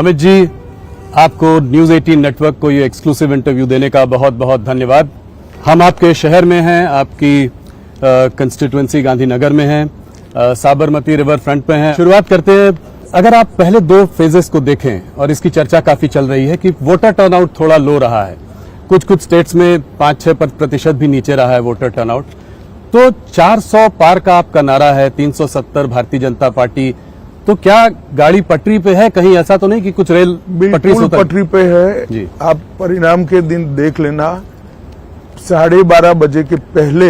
अमित जी, आपको news 18 network को ये एक्सक्लूसिव इंटरव्यू देने का बहुत बहुत धन्यवाद। हम आपके शहर में हैं, आपकी कंस्टिट्यूएंसी गांधीनगर में है, साबरमती रिवर फ्रंट पे हैं। शुरुआत करते हैं, अगर आप पहले 2 फेजेस को देखें और इसकी चर्चा काफी चल रही है कि वोटर टर्नआउट थोड़ा लो रहा है, कुछ स्टेट्स में 5-6% भी नीचे रहा है वोटर टर्नआउट। तो 400 पार का आपका नारा है, 370 भारतीय जनता पार्टी, तो क्या गाड़ी पटरी पे है? कहीं ऐसा तो नहीं कि कुछ रेल पटरी से पटरी पे है जी। आप परिणाम के दिन देख लेना, 12:30 बजे के पहले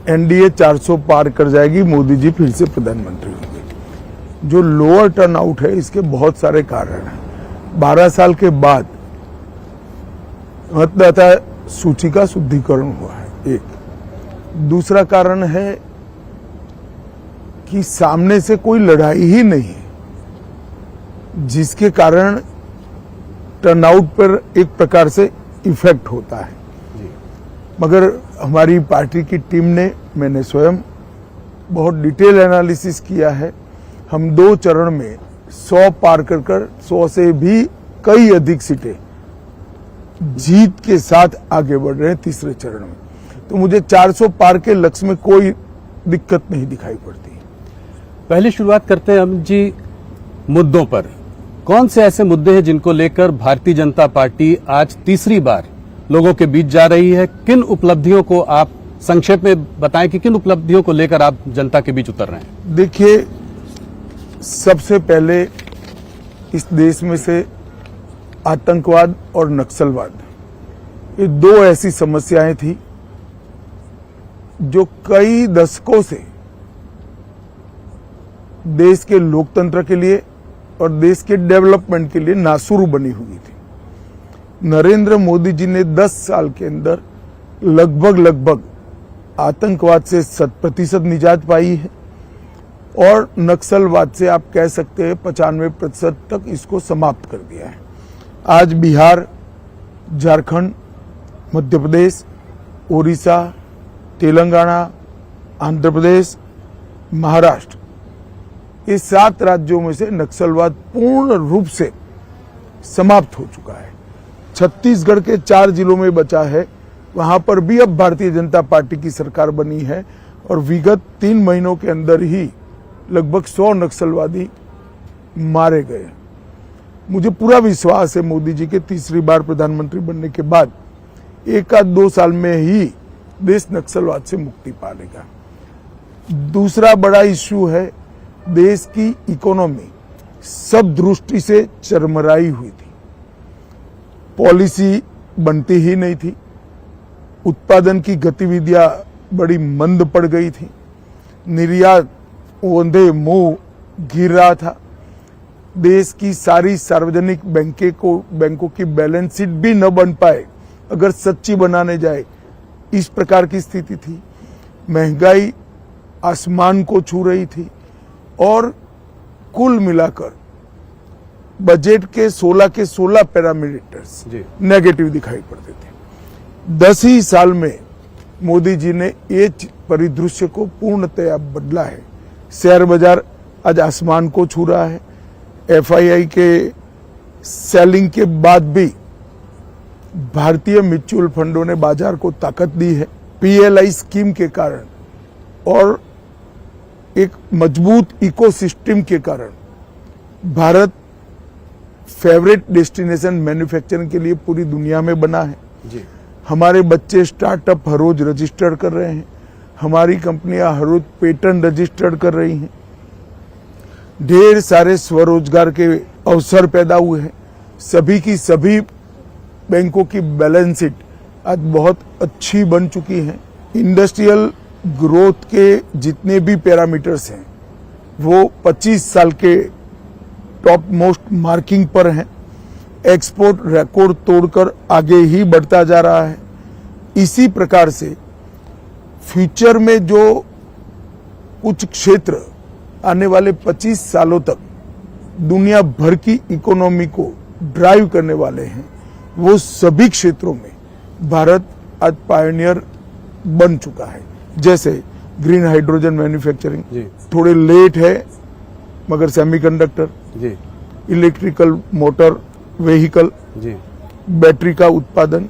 एनडीए 400 पार कर जाएगी, मोदी जी फिर से प्रधानमंत्री होंगे। जो लोअर टर्नआउट है इसके बहुत सारे कारण हैं। 12 साल के बाद मतदाता सूची का शुद्धिकरण हुआ है, एक। दूसरा कारण है कि सामने से कोई लड़ाई ही नहीं है, जिसके कारण टर्नआउट पर एक प्रकार से इफेक्ट होता है। मगर हमारी पार्टी की टीम ने, मैंने स्वयं बहुत डिटेल एनालिसिस किया है। हम 2 चरण में 100 पार कर 100 से भी कई अधिक सीटें जीत के साथ आगे बढ़ रहे हैं तीसरे चरण में। तो मुझे 400 पार के लक्ष्य में कोई दिक्कत नहीं दिखाई पड़ती। पहले शुरुआत करते हैं अमित जी मुद्दों पर। कौन से ऐसे मुद्दे हैं जिनको लेकर भारतीय जनता पार्टी आज तीसरी बार लोगों के बीच जा रही है? किन उपलब्धियों को आप संक्षेप में बताएं कि किन उपलब्धियों को लेकर आप जनता के बीच उतर रहे हैं? देखिए, सबसे पहले इस देश में से आतंकवाद और नक्सलवाद, ये 2 ऐसी समस्याएं थी जो कई दशकों से देश के लोकतंत्र के लिए और देश के डेवलपमेंट के लिए नासुर बनी हुई थी। नरेंद्र मोदी जी ने 10 साल के अंदर लगभग आतंकवाद से 100% निजात पाई है और नक्सलवाद से आप कह सकते हैं 95% तक इसको समाप्त कर दिया है। आज बिहार, झारखंड, मध्य प्रदेश, उड़ीसा, तेलंगाना, आंध्र प्रदेश, महाराष्ट्र, ये 7 राज्यों में से नक्सलवाद पूर्ण रूप से समाप्त हो चुका है। छत्तीसगढ़ के 4 जिलों में बचा है, वहां पर भी अब भारतीय जनता पार्टी की सरकार बनी है और विगत 3 महीनों के अंदर ही लगभग 100 नक्सलवादी मारे गए। मुझे पूरा विश्वास है मोदी जी के तीसरी बार प्रधानमंत्री बनने के बाद 1-2 साल में ही देश नक्सलवाद से मुक्ति पा लेगा। दूसरा बड़ा इश्यू है, देश की इकोनॉमी सब दृष्टि से चरमराई हुई थी। पॉलिसी बनती ही नहीं थी, उत्पादन की गतिविधियां बड़ी मंद पड़ गई थी, निर्यात ओंधे मुंह गिर रहा था, देश की सारी सार्वजनिक बैंकों की बैलेंस शीट भी न बन पाए अगर सच्ची बनाने जाए, इस प्रकार की स्थिति थी। महंगाई आसमान को छू रही थी और कुल मिलाकर बजट के 16 पैरामीटर्स नेगेटिव दिखाई पड़ते थे। 10 ही साल में मोदी जी ने ये परिदृश्य को पूर्णतया बदला है। शेयर बाजार आज आसमान को छू रहा है। एफआईआई के सेलिंग के बाद भी भारतीय म्यूचुअल फंडों ने बाजार को ताकत दी है। पीएलआई स्कीम के कारण और एक मजबूत इकोसिस्टम के कारण भारत फेवरेट डेस्टिनेशन मैन्युफैक्चरिंग के लिए पूरी दुनिया में बना है जी। हमारे बच्चे स्टार्टअप हर रोज रजिस्टर कर रहे हैं, हमारी कंपनियां हर रोज पेटेंट रजिस्टर्ड कर रही हैं, ढेर सारे स्वरोजगार के अवसर पैदा हुए हैं। सभी की सभी बैंकों की बैलेंस शीट आज बहुत अच्छी बन चुकी है। इंडस्ट्रियल ग्रोथ के जितने भी पैरामीटर्स हैं वो 25 साल के टॉप मोस्ट मार्किंग पर हैं। एक्सपोर्ट रिकॉर्ड तोड़कर आगे ही बढ़ता जा रहा है। इसी प्रकार से फ्यूचर में जो कुछ क्षेत्र आने वाले 25 सालों तक दुनिया भर की इकोनॉमी को ड्राइव करने वाले हैं, वो सभी क्षेत्रों में भारत आज पायनियर बन चुका है। जैसे ग्रीन हाइड्रोजन मैन्युफैक्चरिंग थोड़े लेट है, मगर सेमीकंडक्टर जी, इलेक्ट्रिकल मोटर व्हीकल, जी बैटरी का उत्पादन,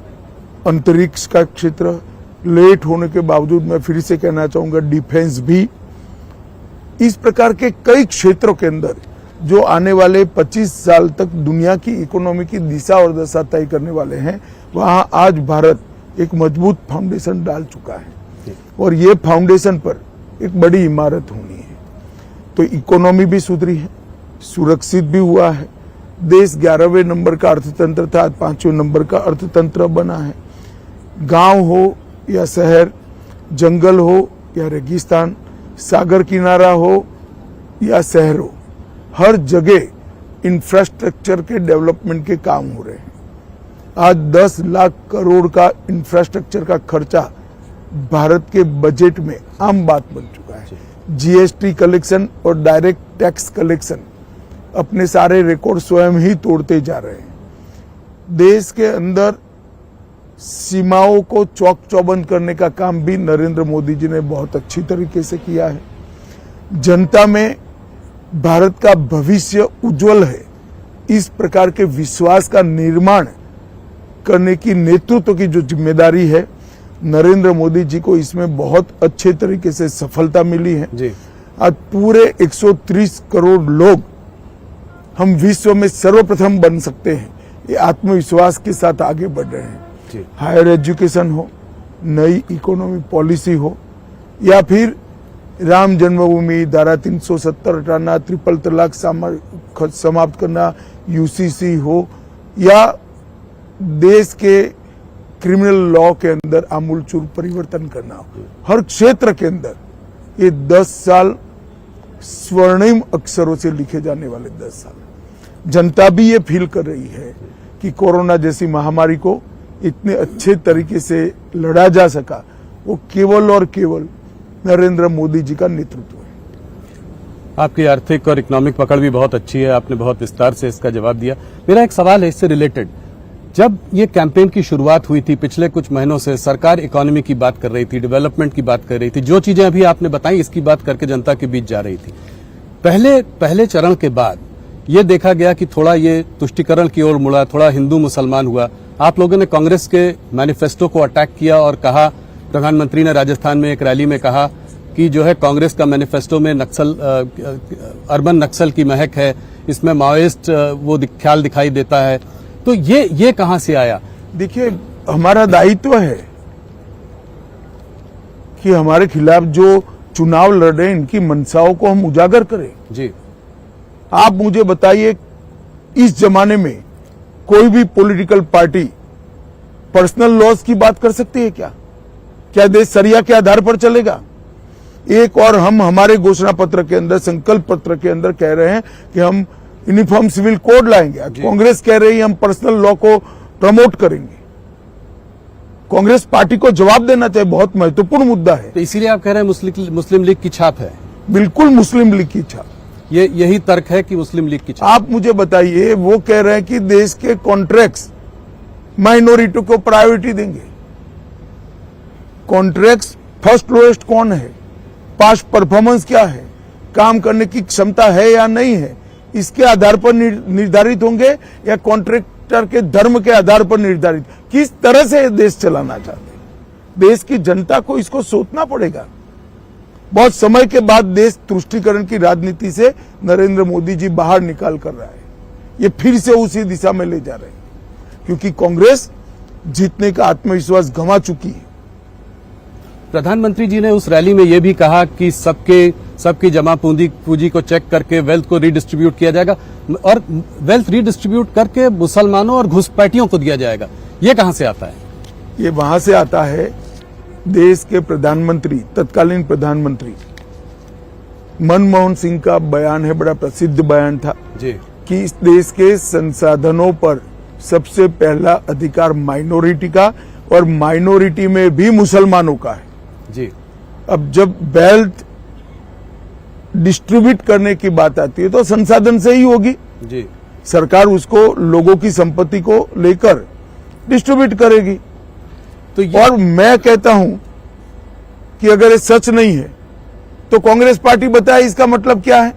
अंतरिक्ष का क्षेत्र, लेट होने के बावजूद मैं फिर से कहना चाहूंगा डिफेंस भी। इस प्रकार के कई क्षेत्रों के अंदर जो आने वाले 25 साल तक दुनिया की इकोनॉमी की दिशा और दशा तय करने वाले हैं, वहां आज भारत एक मजबूत फाउंडेशन डाल चुका है और ये फाउंडेशन पर एक बड़ी इमारत होनी है। तो इकोनॉमी भी सुधरी है, सुरक्षित भी हुआ है, देश 11वें नंबर का अर्थतंत्र था, आज 5वें नंबर का अर्थतंत्र बना है। गांव हो या शहर, जंगल हो या रेगिस्तान, सागर किनारा हो या शहर हो, हर जगह इंफ्रास्ट्रक्चर के डेवलपमेंट के काम हो रहे हैं। आज 10 लाख करोड़ का इंफ्रास्ट्रक्चर का खर्चा भारत के बजट में आम बात बन चुका है। जीएसटी कलेक्शन और डायरेक्ट टैक्स कलेक्शन अपने सारे रिकॉर्ड स्वयं ही तोड़ते जा रहे हैं। देश के अंदर सीमाओं को चौक चौबंद करने का काम भी नरेंद्र मोदी जी ने बहुत अच्छी तरीके से किया है। जनता में भारत का भविष्य उज्जवल है, इस प्रकार के विश्वास का निर्माण करने की नेतृत्व की जो जिम्मेदारी है, नरेंद्र मोदी जी को इसमें बहुत अच्छे तरीके से सफलता मिली है। जी आज पूरे 130 करोड़ लोग हम विश्व में सर्वप्रथम बन सकते हैं, ये आत्मविश्वास के साथ आगे बढ़ रहे हैं। हायर एजुकेशन हो, नई इकोनॉमी पॉलिसी हो, या फिर राम जन्मभूमि, धारा 370 हटाना, ट्रिपल तलाक समाप्त करना, यूसीसी हो, या देश के क्रिमिनल लॉ के अंदर आमूलचूल परिवर्तन करना हो, हर क्षेत्र के अंदर ये 10 साल स्वर्णिम अक्षरों से लिखे जाने वाले 10 साल। जनता भी ये फील कर रही है कि कोरोना जैसी महामारी को इतने अच्छे तरीके से लड़ा जा सका, वो केवल और केवल नरेंद्र मोदी जी का नेतृत्व है। आपकी आर्थिक और इकोनॉमिक पकड़ भी बहुत अच्छी है, आपने बहुत विस्तार से इसका जवाब दिया। मेरा एक सवाल है इससे रिलेटेड, जब ये कैंपेन की शुरुआत हुई थी पिछले कुछ महीनों से, सरकार इकोनॉमी की बात कर रही थी, डेवलपमेंट की बात कर रही थी, जो चीजें अभी आपने बताई इसकी बात करके जनता के बीच जा रही थी। पहले चरण के बाद ये देखा गया कि थोड़ा ये तुष्टीकरण की ओर मुड़ा, थोड़ा हिंदू मुसलमान हुआ। आप लोगों ने कांग्रेस के मैनिफेस्टो को अटैक किया और कहा, प्रधानमंत्री ने राजस्थान में एक रैली में कहा कि जो है कांग्रेस का मैनिफेस्टो में नक्सल, अर्बन नक्सल की महक है, इसमें माओइस्ट वो ख्याल दिखाई देता है। तो ये कहां से आया? देखिए, हमारा दायित्व है कि हमारे खिलाफ जो चुनाव लड़ रहे हैं इनकी मंशाओं को हम उजागर करें। जी, आप मुझे बताइए, इस जमाने में कोई भी पॉलिटिकल पार्टी पर्सनल लॉस की बात कर सकती है क्या? क्या देश सरिया के आधार पर चलेगा? एक और हम हमारे घोषणा पत्र के अंदर, संकल्प पत्र के अंदर कह रहे हैं कि हम यूनिफॉर्म सिविल कोड लाएंगे। कांग्रेस कह रही है हम पर्सनल लॉ को प्रमोट करेंगे। कांग्रेस पार्टी को जवाब देना चाहिए, बहुत महत्वपूर्ण मुद्दा है। तो इसीलिए आप कह रहे हैं मुस्लिम लीग की छाप है? बिल्कुल मुस्लिम लीग की छाप। यही तर्क है कि मुस्लिम लीग की छाप। आप मुझे बताइए, वो कह रहे हैं कि देश के कॉन्ट्रैक्ट्स माइनॉरिटी को प्रायोरिटी देंगे। कॉन्ट्रैक्ट्स फर्स्ट लोएस्ट कौन है, पास्ट परफॉर्मेंस क्या है, काम करने की क्षमता है या नहीं है, इसके आधार पर निर्धारित होंगे या कॉन्ट्रैक्टर के धर्म के आधार पर निर्धारित? किस तरह से देश चलाना चाहते हैं? देश की जनता को इसको सोचना पड़ेगा। बहुत समय के बाद देश तुष्टीकरण की राजनीति से नरेंद्र मोदी जी बाहर निकाल कर रहा है, ये फिर से उसी दिशा में ले जा रहे हैं, क्योंकि कांग्रेस जीतने का आत्मविश्वास गंवा चुकी है। प्रधानमंत्री जी ने उस रैली में यह भी कहा कि सबकी जमा पूंजी को चेक करके वेल्थ को रीडिस्ट्रीब्यूट किया जाएगा और वेल्थ रीडिस्ट्रीब्यूट करके मुसलमानों और घुसपैठियों को दिया जाएगा। ये कहां से आता है? ये वहां से आता है, देश के प्रधानमंत्री, तत्कालीन प्रधानमंत्री मनमोहन सिंह का बयान है, बड़ा प्रसिद्ध बयान था जी, कि इस देश के संसाधनों पर सबसे पहला अधिकार माइनॉरिटी का और माइनॉरिटी में भी मुसलमानों का है जी। अब जब वेल्थ डिस्ट्रीब्यूट करने की बात आती है तो संसाधन से ही होगी जी। सरकार उसको लोगों की संपत्ति को लेकर डिस्ट्रीब्यूट करेगी। तो और मैं कहता हूं कि अगर ये सच नहीं है तो कांग्रेस पार्टी बताए इसका मतलब क्या है।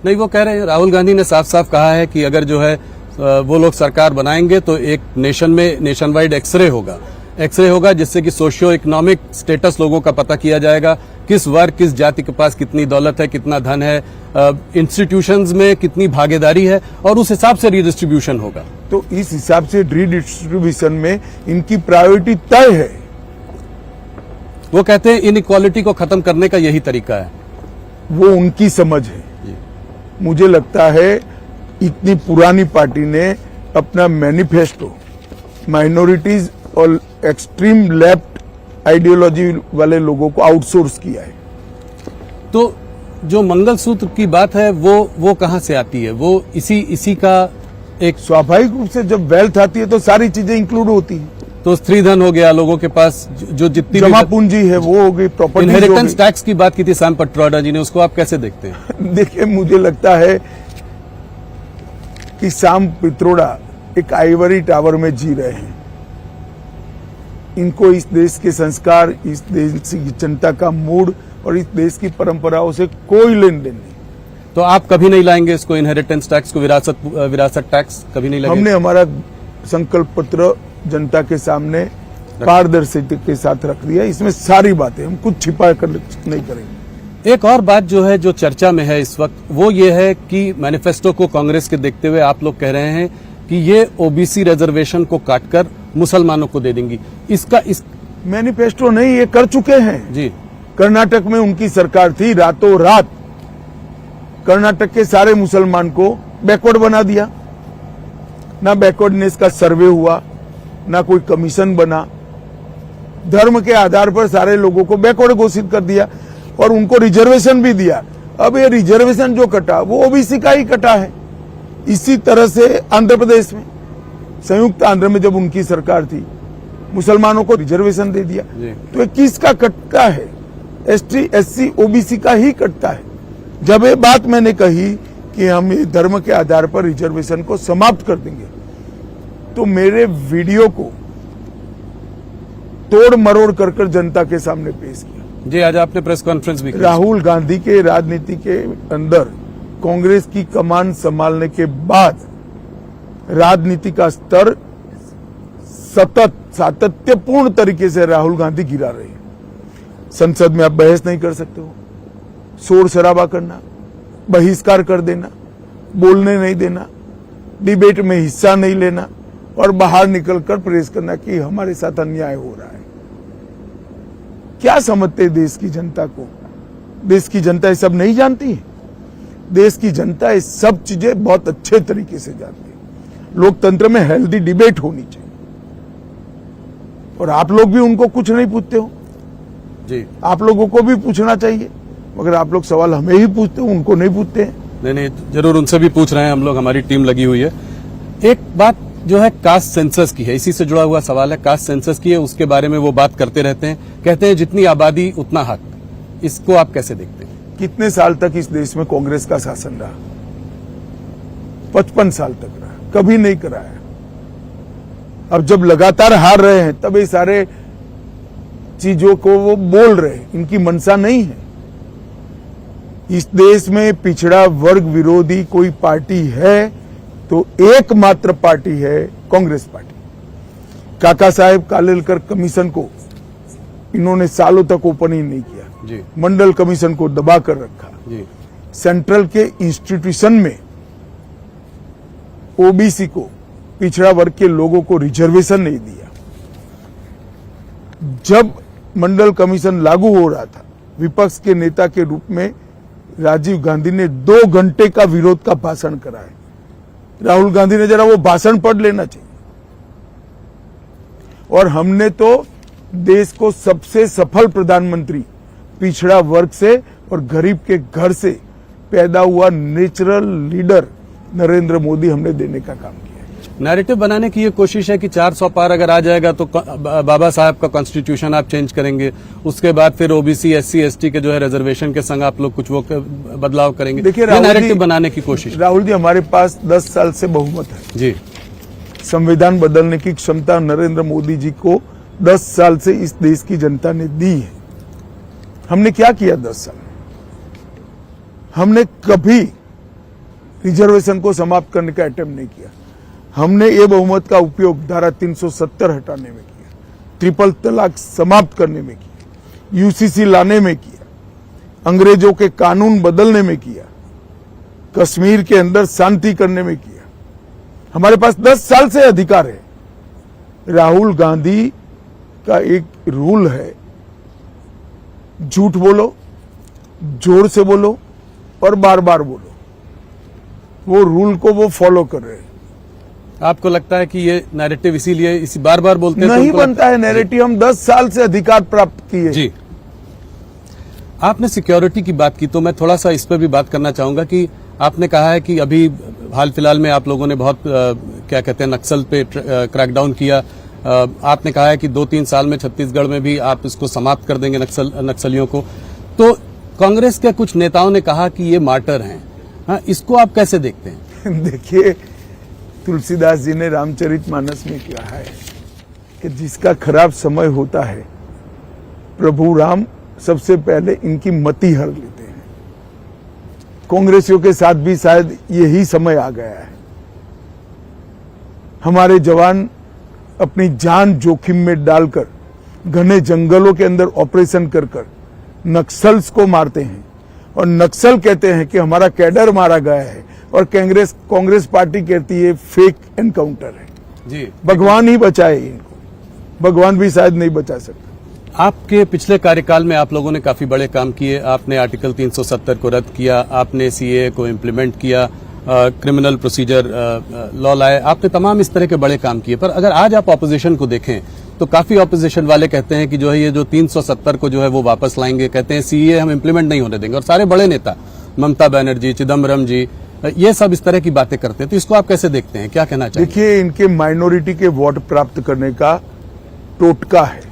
नहीं, वो कह रहे हैं, राहुल गांधी ने साफ साफ कहा है कि अगर जो है वो लोग सरकार बनाएंगे तो एक नेशन वाइड एक्सरे होगा जिससे कि सोशियो इकोनॉमिक स्टेटस लोगों का पता किया जाएगा, किस वर्ग किस जाति के पास कितनी दौलत है, कितना धन है, इंस्टीट्यूशंस में कितनी भागीदारी है, और उस हिसाब से रीडिस्ट्रीब्यूशन होगा। तो इस हिसाब से रीडिस्ट्रीब्यूशन में इनकी प्रायोरिटी तय है। वो कहते हैं इनइक्वालिटी को खत्म करने का यही तरीका है। वो उनकी समझ है। मुझे लगता है इतनी पुरानी पार्टी ने अपना मैनिफेस्टो माइनॉरिटीज और एक्सट्रीम लेफ्ट आइडियोलॉजी वाले लोगों को आउटसोर्स किया है। तो जो मंगलसूत्र की बात है वो कहां से आती है? वो इसी का एक स्वाभाविक रूप से जब वेल्थ आती है तो सारी चीजें इंक्लूड होती हैं। तो स्त्रीधन हो गया, लोगों के पास जो जितनी जमा पूंजी है वो हो गई, प्रॉपर्टी। इनहेरिटेंस टैक्स की बात की थी सैम पित्रोदा जी ने, उसको आप कैसे देखते हैं? देखिए, मुझे लगता है कि सैम पित्रोदा एक आइवरी टावर में जी रहे हैं। इनको इस देश के संस्कार, इस देश की जनता का मूड और इस देश की परंपराओं से कोई लेन देन नहीं। तो आप कभी नहीं लाएंगे इसको, इनहेरिटेंस टैक्स को, विरासत टैक्स कभी नहीं लगेगा? हमने हमारा संकल्प पत्र जनता के सामने पारदर्शिता के साथ रख दिया। इसमें सारी बातें, हम कुछ छिपा कर नहीं करेंगे। एक और बात जो है, जो चर्चा में है इस वक्त, वो ये है कि मैनिफेस्टो को कांग्रेस के देखते हुए आप लोग कह रहे हैं कि ये ओबीसी रिजर्वेशन को काटकर मुसलमानों को दे देंगी। इस मैनिफेस्टो नहीं, ये कर चुके हैं जी। कर्नाटक में उनकी सरकार थी, रातों रात कर्नाटक के सारे मुसलमान को बैकवर्ड बना दिया। ना बैकवर्डनेस का सर्वे हुआ, ना कोई कमीशन बना, धर्म के आधार पर सारे लोगों को बैकवर्ड घोषित कर दिया और उनको रिजर्वेशन भी दिया। अब ये रिजर्वेशन जो कटा वो ओबीसी का ही कटा है। इसी तरह से आंध्र प्रदेश में, संयुक्त आंध्र में जब उनकी सरकार थी, मुसलमानों को रिजर्वेशन दे दिया। तो ये किसका कटता है? एसटी एससी ओबीसी का ही कटता है। जब ये बात मैंने कही कि हम ये धर्म के आधार पर रिजर्वेशन को समाप्त कर देंगे, तो मेरे वीडियो को तोड़ मरोड़ कर जनता के सामने पेश किया। जी, आज आपने प्रेस कॉन्फ्रेंस भी की। राहुल गांधी के राजनीति के अंदर कांग्रेस की कमान संभालने के बाद राजनीति का स्तर सातत्यपूर्ण तरीके से राहुल गांधी गिरा रहे हैं। संसद में आप बहस नहीं कर सकते हो, शोर शराबा करना, बहिष्कार कर देना, बोलने नहीं देना, डिबेट में हिस्सा नहीं लेना और बाहर निकलकर प्रेस करना कि हमारे साथ अन्याय हो रहा है। क्या समझते देश की जनता को? देश की जनता ये सब नहीं जानती है। देश की जनता ये सब चीजें बहुत अच्छे तरीके से जानती है। लोकतंत्र में हेल्दी डिबेट होनी चाहिए और आप लोग भी उनको कुछ नहीं पूछते हो जी। आप लोगों को भी पूछना चाहिए, मगर आप लोग सवाल हमें ही पूछते हो, उनको नहीं पूछते हैं। नहीं, जरूर उनसे भी पूछ रहे हैं हम लोग, हमारी टीम लगी हुई है। एक बात जो है कास्ट सेंसस की है, इसी से जुड़ा हुआ सवाल है। कास्ट सेंसस की है, उसके बारे में वो बात करते रहते हैं, कहते हैं जितनी आबादी उतना हक। इसको आप कैसे देखते हैं? कितने साल तक इस देश में कांग्रेस का शासन रहा? 55 साल तक रहा, कभी नहीं कराया। अब जब लगातार हार रहे हैं तब ये सारे चीजों को वो बोल रहे हैं, इनकी मंशा नहीं है। इस देश में पिछड़ा वर्ग विरोधी कोई पार्टी है तो एकमात्र पार्टी है कांग्रेस पार्टी। काका साहेब कालेलकर कमीशन को इन्होंने सालों तक ओपन ही नहीं किया जी। मंडल कमीशन को दबा कर रखा जी। सेंट्रल के इंस्टीट्यूशन में ओबीसी को, पिछड़ा वर्ग के लोगों को रिजर्वेशन नहीं दिया। जब मंडल कमीशन लागू हो रहा था, विपक्ष के नेता के रूप में राजीव गांधी ने 2 घंटे का विरोध का भाषण कराया। राहुल गांधी ने जरा वो भाषण पढ़ लेना चाहिए। और हमने तो देश को सबसे सफल प्रधानमंत्री, पिछड़ा वर्ग से और गरीब के घर से पैदा हुआ नेचुरल लीडर नरेंद्र मोदी हमने देने का काम किया। नैरेटिव बनाने की ये कोशिश है कि 400 पार अगर आ जाएगा तो बाबा साहब का कॉन्स्टिट्यूशन आप चेंज करेंगे, उसके बाद फिर ओबीसी एससी एसटी के जो है रिजर्वेशन के संग आप लोग कुछ वो बदलाव करेंगे। देखिए, नैरेटिव बनाने की कोशिश। राहुल जी, हमारे पास 10 साल से बहुमत है जी। संविधान बदलने की क्षमता नरेंद्र मोदी जी को 10 साल से इस देश की जनता ने दी है। हमने क्या किया 10 साल में? हमने कभी रिजर्वेशन को समाप्त करने का अटेम्प्ट नहीं किया। हमने ये बहुमत का उपयोग धारा 370 हटाने में किया, ट्रिपल तलाक समाप्त करने में किया, यूसीसी लाने में किया, अंग्रेजों के कानून बदलने में किया, कश्मीर के अंदर शांति करने में किया। हमारे पास 10 साल से अधिकार है। राहुल गांधी का एक रूल है, झूठ बोलो, जोर से बोलो और बार बार बोलो। वो रूल को वो फॉलो कर रहे हैं। आपको लगता है कि ये नैरेटिव इसीलिए इसी बार बार बोलते हैं तो नहीं उनको बनता है नैरेटिव। हम 10 साल से अधिकार प्राप्त किए। जी, आपने सिक्योरिटी की बात की तो मैं थोड़ा सा इस पर भी बात करना चाहूंगा कि आपने कहा है कि अभी हाल फिलहाल में आप लोगों ने बहुत क्या कहते हैं नक्सल पे क्रैकडाउन किया। आपने कहा है कि 2-3 साल में छत्तीसगढ़ में भी आप इसको समाप्त कर देंगे नक्सलियों को। तो कांग्रेस के कुछ नेताओं ने कहा कि ये मार्टर हैं। हाँ, इसको आप कैसे देखते हैं? देखिए, तुलसीदास जी ने रामचरितमानस में कहा है कि जिसका खराब समय होता है प्रभु राम सबसे पहले इनकी मति हर लेते हैं। कांग्रेसियों के साथ भी शायद यही समय आ गया है। हमारे जवान अपनी जान जोखिम में डालकर घने जंगलों के अंदर ऑपरेशन कर नक्सल्स को मारते हैं और नक्सल कहते हैं कि हमारा कैडर मारा गया है और कांग्रेस पार्टी कहती है फेक एनकाउंटर है। जी, भगवान ही बचाए इनको, भगवान भी शायद नहीं बचा सकता। आपके पिछले कार्यकाल में आप लोगों ने काफी बड़े काम किए। आपने आर्टिकल 370 को रद्द किया, आपने सीएए को इम्प्लीमेंट किया, क्रिमिनल प्रोसीजर लॉ लाए, आपने तमाम इस तरह के बड़े काम किए। पर अगर आज आप ऑपोजिशन को देखें तो काफी ऑपोजिशन वाले कहते हैं कि जो है ये जो 370 को जो है वो वापस लाएंगे, कहते हैं सीएए हम इम्प्लीमेंट नहीं होने देंगे। और सारे बड़े नेता ममता बनर्जी, चिदम्बरम जी, ये सब इस तरह की बातें करते हैं। तो इसको आप कैसे देखते हैं, क्या कहना चाहिए? देखिए, इनके माइनॉरिटी के वोट प्राप्त करने का टोटका है।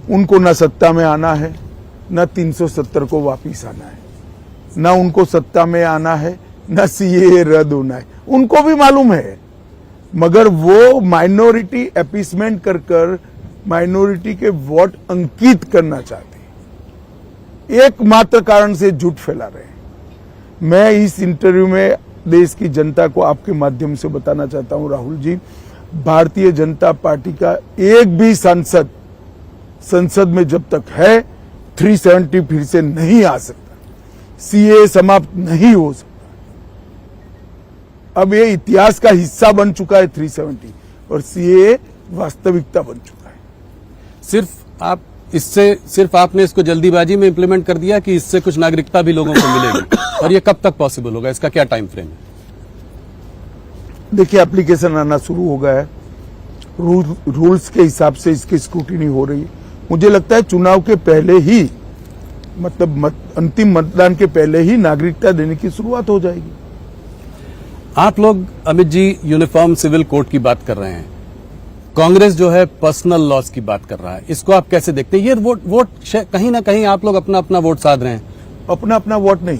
उनको न सत्ता में आना है, न 370 को वापिस आना है, न उनको सत्ता में आना है, न सीएए रद्द होना है। उनको भी मालूम है, मगर वो माइनॉरिटी अपीसमेंट कर माइनॉरिटी के वोट अंकित करना चाहते हैं। एकमात्र कारण से झूठ फैला रहे हैं। मैं इस इंटरव्यू में देश की जनता को आपके माध्यम से बताना चाहता हूं, राहुल जी, भारतीय जनता पार्टी का एक भी सांसद संसद में जब तक है 370 फिर से नहीं आ सकता, सीएए समाप्त नहीं हो सकता। अब ये इतिहास का हिस्सा बन चुका है 370 और सीएए वास्तविकता बन चुका है। सिर्फ आपने इसको जल्दीबाजी में इम्प्लीमेंट कर दिया कि इससे कुछ नागरिकता भी लोगों को मिलेगी? और ये कब तक पॉसिबल होगा, इसका क्या टाइम फ्रेम है? देखिए, एप्लीकेशन आना शुरू हो गया है, रूल्स के हिसाब से इसकी स्क्रूटिनी हो रही है। मुझे लगता है चुनाव के पहले ही, मतलब अंतिम मतदान के पहले ही नागरिकता देने की शुरुआत हो जाएगी। आप लोग, Amit ji, uniform civil code की बात कर रहे हैं, कांग्रेस जो है पर्सनल लॉस की बात कर रहा है। इसको आप कैसे देखते हैं? ये वोट कहीं ना कहीं आप लोग अपना अपना वोट साध रहे हैं। अपना अपना वोट नहीं,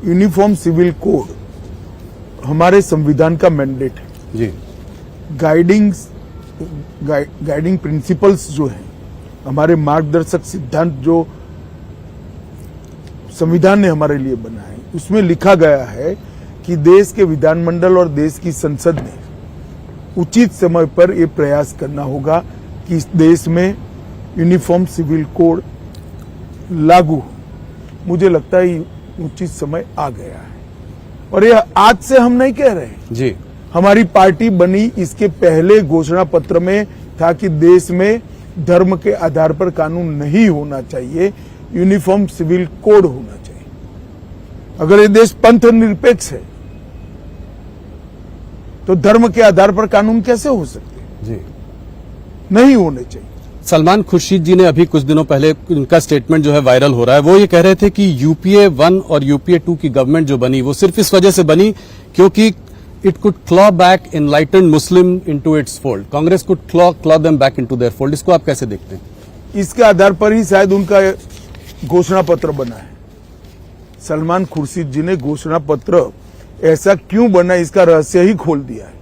यूनिफॉर्म सिविल कोड हमारे संविधान का मैंडेट है जी। गाइडिंग प्रिंसिपल्स जो है, हमारे मार्गदर्शक सिद्धांत जो संविधान ने हमारे लिए बनाए, उसमें लिखा गया है कि देश के विधानमंडल और देश की संसद ने उचित समय पर यह प्रयास करना होगा कि इस देश में यूनिफॉर्म सिविल कोड लागू हो। मुझे लगता है उचित समय आ गया है और यह आज से हम नहीं कह रहे हैं जी। हमारी पार्टी बनी इसके पहले घोषणा पत्र में था कि देश में धर्म के आधार पर कानून नहीं होना चाहिए, यूनिफॉर्म सिविल कोड होना चाहिए। अगर ये देश पंथ निरपेक्ष है तो धर्म के आधार पर कानून कैसे हो सकते हैं? जी, नहीं होने चाहिए। सलमान खुर्शीद जी ने अभी कुछ दिनों पहले, उनका स्टेटमेंट जो है वायरल हो रहा है, वो ये कह रहे थे कि यूपीए 1 और यूपीए 2 की गवर्नमेंट जो बनी वो सिर्फ इस वजह से बनी क्योंकि it could claw back enlightened Muslim into its fold, Congress could claw them back into their fold. इसको आप कैसे देखते हैं? इसके आधार पर ही शायद उनका घोषणा पत्र बना है। सलमान खुर्शीद जी ने घोषणा पत्र ऐसा क्यों बना, इसका रहस्य ही खोल दिया है।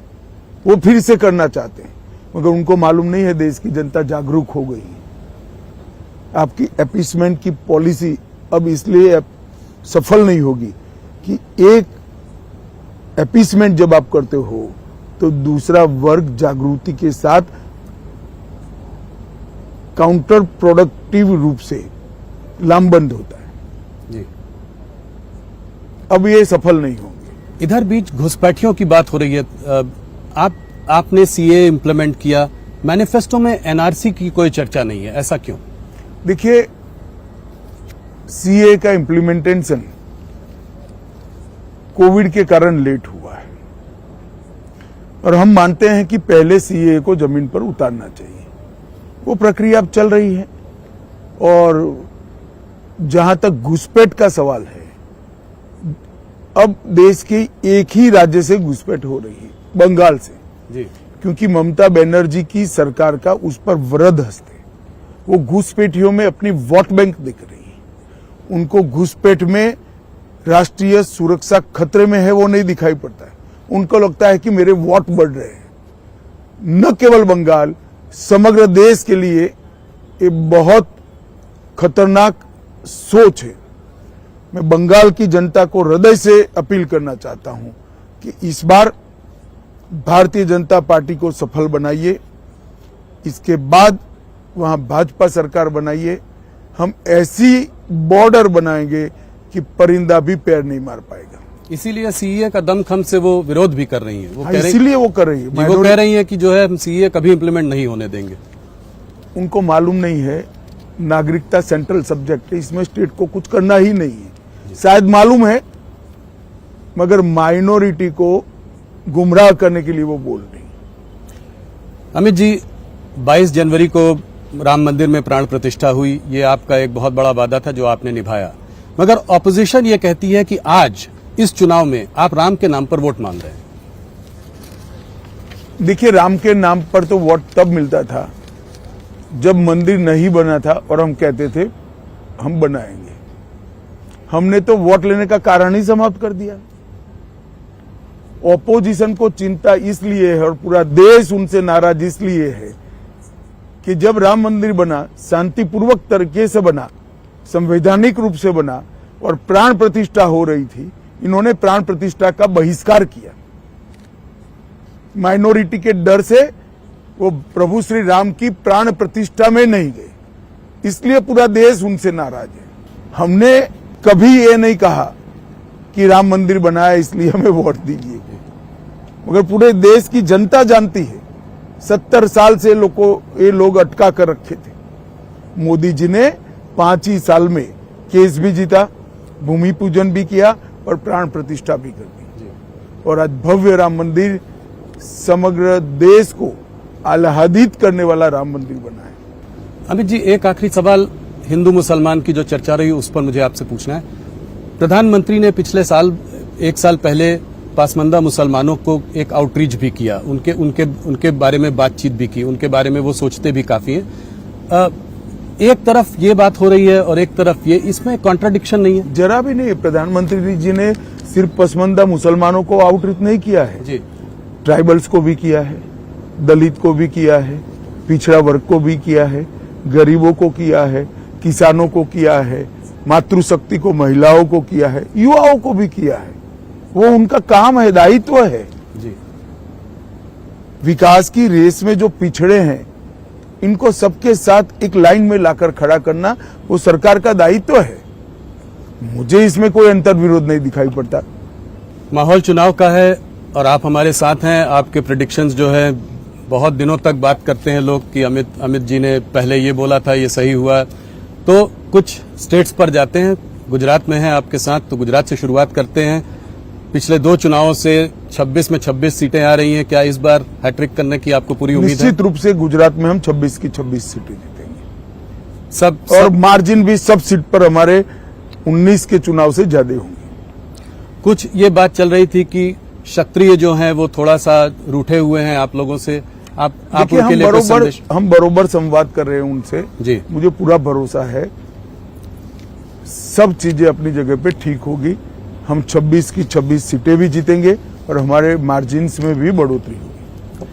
वो फिर से करना चाहते हैं, मगर उनको मालूम नहीं है देश की जनता जागरूक हो गई है। आपकी अपीसमेंट की पॉलिसी अब इसलिए सफल नहीं होगी कि एक अपीसमेंट जब आप करते हो तो दूसरा वर्ग जागृति के साथ काउंटर प्रोडक्टिव रूप से लामबंद होता है। जी। अब ये सफल नहीं होंगे। इधर बीच घुसपैठियों की बात हो रही है। आपने सीए इम्प्लीमेंट किया, मैनिफेस्टो में एनआरसी की कोई चर्चा नहीं है, ऐसा क्यों? देखिए, सीए का इम्प्लीमेंटेशन कोविड के कारण लेट हुआ है और हम मानते हैं कि पहले सीए को जमीन पर उतारना चाहिए। वो प्रक्रिया अब चल रही है और जहां तक घुसपैठ का सवाल है, अब देश के एक ही राज्य से घुसपैठ हो रही है, बंगाल से। जी। क्योंकि ममता बनर्जी की सरकार का उस पर वृहद हस्त है। वो घुसपैठियों में अपनी वोट बैंक दिख रही है। उनको घुसपैठ में राष्ट्रीय सुरक्षा खतरे में है, वो नहीं दिखाई पड़ता है। उनको लगता है कि मेरे वोट बढ़ रहे हैं। न केवल बंगाल, समग्र देश के लिए ये बहुत खतरनाक सोच है। मैं बंगाल की जनता को हृदय से अपील करना चाहता हूं कि इस बार भारतीय जनता पार्टी को सफल बनाइए, इसके बाद वहां भाजपा सरकार बनाइए। हम ऐसी बॉर्डर बनाएंगे कि परिंदा भी पैर नहीं मार पाएगा। इसीलिए सीए का दमखम से वो विरोध भी कर रही हैं। वो इसीलिए वो कर रही है। वो कह रही हैं कि जो है हम सीए कभी इम्प्लीमेंट नहीं होने देंगे। उनको मालूम नहीं है नागरिकता सेंट्रल सब्जेक्ट है, इसमें स्टेट को कुछ करना ही नहीं है। शायद मालूम है, मगर माइनॉरिटी को गुमराह करने के लिए वो बोल रही। अमित जी, 22 जनवरी को राम मंदिर में प्राण प्रतिष्ठा हुई, ये आपका एक बहुत बड़ा वादा था जो आपने निभाया, मगर ऑपोजिशन ये कहती है कि आज इस चुनाव में आप राम के नाम पर वोट मांग रहे हैं। देखिए, राम के नाम पर तो वोट तब मिलता था जब मंदिर नहीं बना था और हम कहते थे हम बनाएंगे। हमने तो वोट लेने का कारण ही समाप्त कर दिया। ऑपोजिशन को चिंता इसलिए है और पूरा देश उनसे नाराज इसलिए है कि जब राम मंदिर बना, शांतिपूर्वक तरीके से बना, संवैधानिक रूप से बना और प्राण प्रतिष्ठा हो रही थी, इन्होंने प्राण प्रतिष्ठा का बहिष्कार किया। माइनॉरिटी के डर से वो प्रभु श्री राम की प्राण प्रतिष्ठा में नहीं गए, इसलिए पूरा देश उनसे नाराज है। हमने कभी ये नहीं कहा कि राम मंदिर बनाया इसलिए हमें वोट दीजिए, मगर पूरे देश की जनता जानती है 70 साल से ये लोग अटका कर रखे थे। मोदी जी ने 5 ही साल में केस भी जीता, भूमि पूजन भी किया और प्राण प्रतिष्ठा भी कर दी, और आज भव्य राम मंदिर समग्र देश को आह्लादित करने वाला राम मंदिर बना है। अमित जी, एक आखिरी सवाल, हिंदू मुसलमान की जो चर्चा रही उस पर मुझे आपसे पूछना है। प्रधानमंत्री ने पिछले साल, 1 साल पहले पासमानदा मुसलमानों को एक आउटरीच भी किया, उनके बारे में बातचीत भी की, उनके बारे में वो सोचते भी काफी हैं। एक तरफ ये बात हो रही है और एक तरफ ये, इसमें कॉन्ट्राडिक्शन नहीं है? जरा भी नहीं। प्रधानमंत्री जी ने सिर्फ पसमानदा मुसलमानों को आउटरीच नहीं किया है जी, ट्राइबल्स को भी किया है, दलित को भी किया है, पिछड़ा वर्ग को भी किया है, गरीबों को किया है, किसानों को किया है, मातृशक्ति को, महिलाओं को किया है, युवाओं को भी किया है। वो उनका काम है, दायित्व है जी। विकास की रेस में जो पिछड़े हैं, इनको सबके साथ एक लाइन में लाकर खड़ा करना वो सरकार का दायित्व है। मुझे इसमें कोई अंतर्विरोध नहीं दिखाई पड़ता। माहौल चुनाव का है और आप हमारे साथ हैं। आपके प्रेडिक्शंस जो है, बहुत दिनों तक बात करते हैं लोग कि अमित जी ने पहले ये बोला था, ये सही हुआ। तो कुछ स्टेट्स पर जाते हैं, गुजरात में हैं आपके साथ, तो गुजरात से शुरुआत करते हैं। पिछले 2 चुनावों से 26 में 26 सीटें आ रही हैं, क्या इस बार हैट्रिक करने की आपको पूरी उम्मीद है? निश्चित रूप से गुजरात में हम 26 की 26 सीटें जीतेंगे। सब और मार्जिन भी सब सीट पर हमारे 19 के चुनाव से ज्यादा होंगे। कुछ ये बात चल रही थी कि क्षत्रिय जो हैं वो थोड़ा सा रूठे हुए हैं आप लोगों से, आप उनके लिए कुछ संदेश? हम बरोबर संवाद कर रहे हैं उनसे जी। मुझे पूरा भरोसा है सब चीजें अपनी जगह पे ठीक होगी। हम 26 की 26 सीटें भी जीतेंगे और हमारे मार्जिन्स में भी बढ़ोतरी होगी।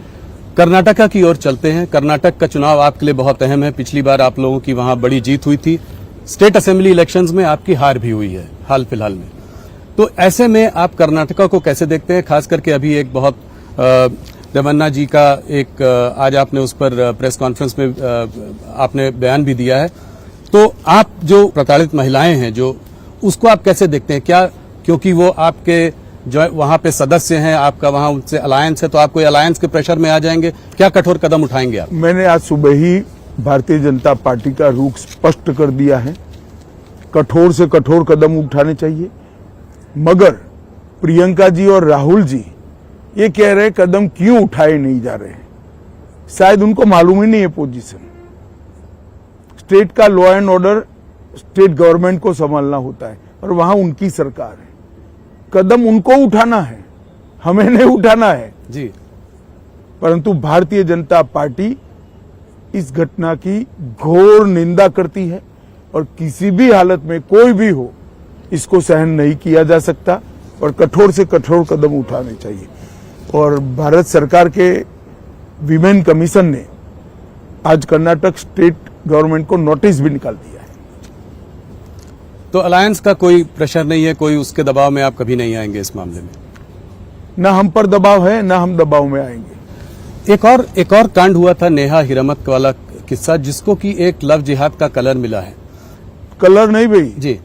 कर्नाटका की ओर चलते हैं। कर्नाटक का चुनाव आपके लिए बहुत अहम है। पिछली बार आप लोगों की वहां बड़ी जीत हुई थी। स्टेट असेंबली इलेक्शंस में आपकी हार भी हुई है हाल फिलहाल में। तो ऐसे में आप कर्नाटका को कैसे देखते हैं? खास करके अभी एक बहुत देवन्ना जी का एक आज आपने उस पर प्रेस कॉन्फ्रेंस में आपने बयान भी दिया है। तो आप जो प्रताड़ित महिलाएं हैं जो उसको आप कैसे देखते हैं? क्या क्योंकि वो आपके जो वहां पे सदस्य हैं, आपका वहां उनसे अलायंस है, तो आप कोई अलायंस के प्रेशर में आ जाएंगे? क्या कठोर कदम उठाएंगे आप? मैंने आज सुबह ही भारतीय जनता पार्टी का रुख स्पष्ट कर दिया है। कठोर से कठोर कदम उठाने चाहिए, मगर प्रियंका जी और राहुल जी ये कह रहे कदम क्यों उठाए नहीं जा रहे हैं। शायद उनको मालूम ही नहीं है पोजीशन। स्टेट का law and order state government को संभालना होता है और वहां उनकी सरकार है। कदम उनको उठाना है, हमें नहीं उठाना है जी। परंतु भारतीय जनता पार्टी इस घटना की घोर निंदा करती है और किसी भी हालत में कोई भी हो इसको सहन नहीं किया जा सकता और कठोर से कठोर कदम उठाने चाहिए। और भारत सरकार के विमेन कमीशन ने आज कर्नाटक स्टेट गवर्नमेंट को नोटिस भी निकाल दिया है। तो अलायंस का कोई प्रेशर नहीं है, कोई उसके दबाव में आप कभी नहीं आएंगे इस मामले में? न हम पर दबाव है, न हम दबाव में आएंगे। एक और कांड हुआ था, नेहा हिरामत वाला किस्सा, जिसको कि एक लव जिहाद का कलर मिला है। कलर नहीं भाई जी,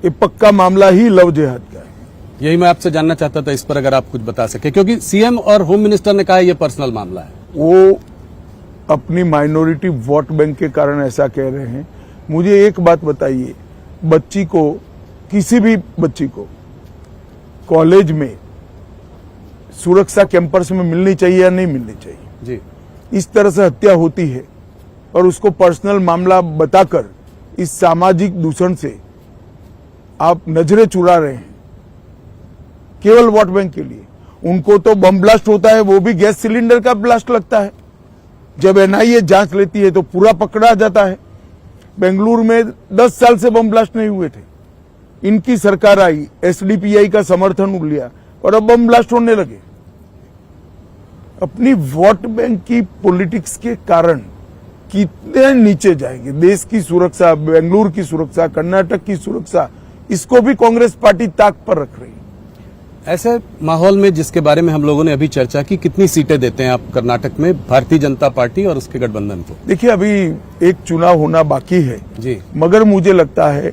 ये पक्का मामला ही लव जिहाद का है। यही मैं आपसे जानना चाहता था, इस पर अगर आप कुछ बता सके, क्योंकि सीएम और होम मिनिस्टर ने कहा ये पर्सनल मामला है। वो अपनी माइनॉरिटी वोट बैंक के कारण ऐसा कह रहे हैं। मुझे एक बात बताइए, बच्ची को, किसी भी बच्ची को कॉलेज में सुरक्षा कैंपस में मिलनी चाहिए या नहीं मिलनी चाहिए? जी। इस तरह से हत्या होती है और उसको पर्सनल मामला बताकर इस सामाजिक दूषण से आप नजरें चुरा रहे हैं केवल वोट बैंक के लिए। उनको तो बम ब्लास्ट होता है, वो भी गैस सिलेंडर का ब्लास्ट लगता है। जब एनआईए जांच लेती है तो पूरा पकड़ा जाता है। बेंगलुरु में 10 साल से बम ब्लास्ट नहीं हुए थे। इनकी सरकार आई, एसडीपीआई का समर्थन लिया और अब बम ब्लास्ट होने लगे। अपनी वोट बैंक की पॉलिटिक्स के कारण कितने नीचे जाएंगे। देश की सुरक्षा, बेंगलुरु की सुरक्षा, कर्नाटक की सुरक्षा, इसको भी कांग्रेस पार्टी ताक पर रख रही है। ऐसे माहौल में जिसके बारे में हम लोगों ने अभी चर्चा की, कितनी सीटें देते हैं आप कर्नाटक में भारतीय जनता पार्टी और उसके गठबंधन को? देखिए, अभी एक चुनाव होना बाकी है जी, मगर मुझे लगता है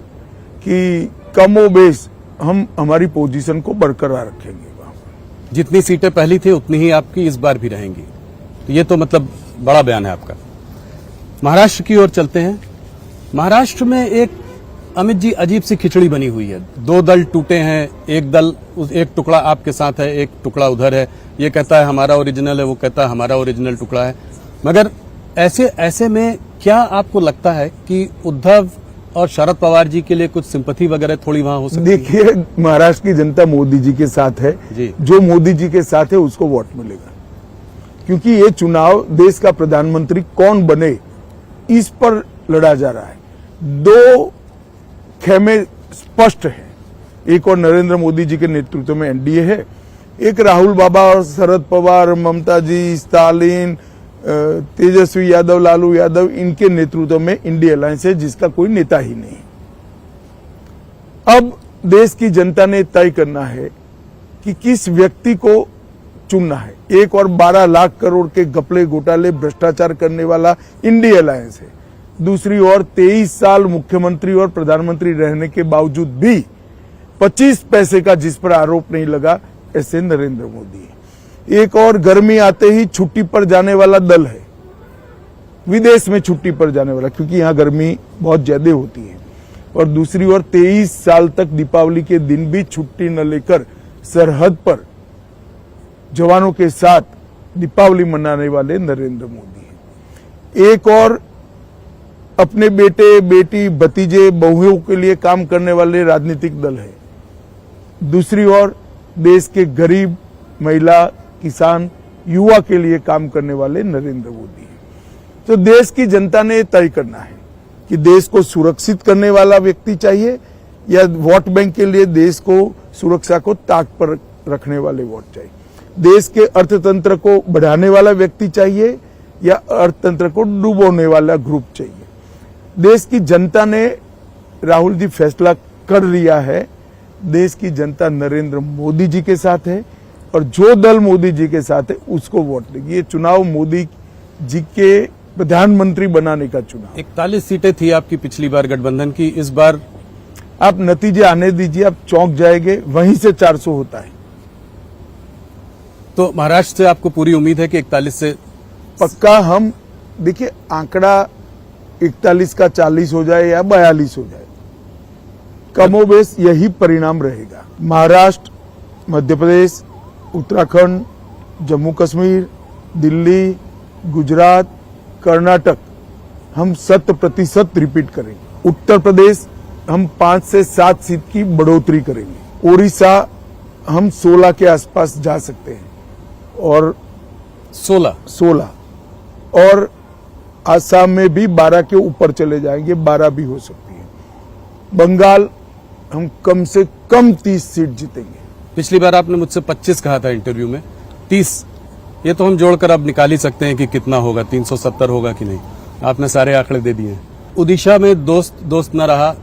कि कमोबेश हम हमारी पोजीशन को बरकरार रखेंगे। जितनी सीटें पहली थी उतनी ही आपकी इस बार भी रहेंगी। तो ये तो मतलब बड़ा बयान है आपका। महाराष्ट्र की ओर चलते हैं। महाराष्ट्र में एक अमित जी अजीब सी खिचड़ी बनी हुई है। दो दल टूटे हैं, एक टुकड़ा आपके साथ है, एक टुकड़ा उधर है। ये कहता है हमारा ओरिजिनल है, वो कहता है हमारा ओरिजिनल टुकड़ा है। मगर ऐसे में क्या आपको लगता है कि उद्धव और शरद पवार जी के लिए कुछ सिंपैथी वगैरह थोड़ी वहां हो सकती है? देखिए, महाराष्ट्र की जनता मोदी जी के साथ है जी। जो जो मोदी जी के साथ है उसको वोट मिलेगा, क्योंकि ये चुनाव देश का प्रधानमंत्री कौन बने इस पर लड़ा जा रहा है। दो खेमे स्पष्ट है, एक और नरेंद्र मोदी जी के नेतृत्व में एनडीए है, एक राहुल बाबा और शरद पवार, ममता जी, स्टालिन, तेजस्वी यादव, लालू यादव, इनके नेतृत्व में इंडिया अलायंस है जिसका कोई नेता ही नहीं। अब देश की जनता ने तय करना है कि किस व्यक्ति को चुनना है। एक और 12 लाख करोड़ के घपले घोटाले भ्रष्टाचार करने वाला इंडिया अलायंस है। दूसरी ओर 23 साल मुख्यमंत्री और प्रधानमंत्री रहने के बावजूद भी 25 पैसे का जिस पर आरोप नहीं लगा, ऐसे नरेंद्र मोदी है। एक और गर्मी आते ही छुट्टी पर जाने वाला दल है, विदेश में छुट्टी पर जाने वाला, क्योंकि यहां गर्मी बहुत ज्यादा होती है। और दूसरी ओर 23 साल तक दीपावली के दिन भी छुट्टी न लेकर सरहद पर जवानों के साथ दीपावली मनाने वाले नरेंद्र मोदी है। एक और अपने बेटे, बेटी, भतीजे, बहुओं के लिए काम करने वाले राजनीतिक दल है। दूसरी ओर देश के गरीब, महिला, किसान, युवा के लिए काम करने वाले नरेंद्र मोदी है। तो देश की जनता ने तय करना है कि देश को सुरक्षित करने वाला व्यक्ति चाहिए या वोट बैंक के लिए देश को सुरक्षा को ताक पर रखने वाले वोट चाहिए। देश के अर्थतंत्र को बढ़ाने वाला व्यक्ति चाहिए या अर्थतंत्र को डुबोने वाला ग्रुप चाहिए। देश की जनता ने, राहुल जी, फैसला कर लिया है देश की जनता नरेंद्र मोदी जी के साथ है और जो दल मोदी जी के साथ है उसको वोट देगी। ये चुनाव मोदी जी के प्रधानमंत्री बनाने का चुनाव। 41 सीटें थी आपकी पिछली बार गठबंधन की, इस बार आप नतीजे आने दीजिए, आप चौंक जाएंगे, वहीं से 400 होता है। तो महाराष्ट्र से आपको पूरी उम्मीद है कि 41 से पक्का हम देखिए आंकड़ा 41 का 40 हो जाए या 42 हो जाए, कमोबेश यही परिणाम रहेगा। महाराष्ट्र, मध्य प्रदेश, उत्तराखंड, जम्मू कश्मीर, दिल्ली, गुजरात, कर्नाटक हम 100% रिपीट करेंगे। उत्तर प्रदेश हम 5 से 7 सीट की बढ़ोतरी करेंगे। ओडिशा हम 16 के आसपास जा सकते हैं और 16 और आसाम में भी 12 के ऊपर चले जाएंगे, 12 भी हो सकती है। बंगाल हम कम से कम 30 सीट जीतेंगे। पिछली बार आपने मुझसे 25 कहा था इंटरव्यू में, 30 ये तो हम जोड़कर अब निकाल ही सकते हैं कि कितना होगा, 370 होगा कि नहीं। आपने सारे आंकड़े दे दिए हैं। उड़ीसा में दोस्त न रहा,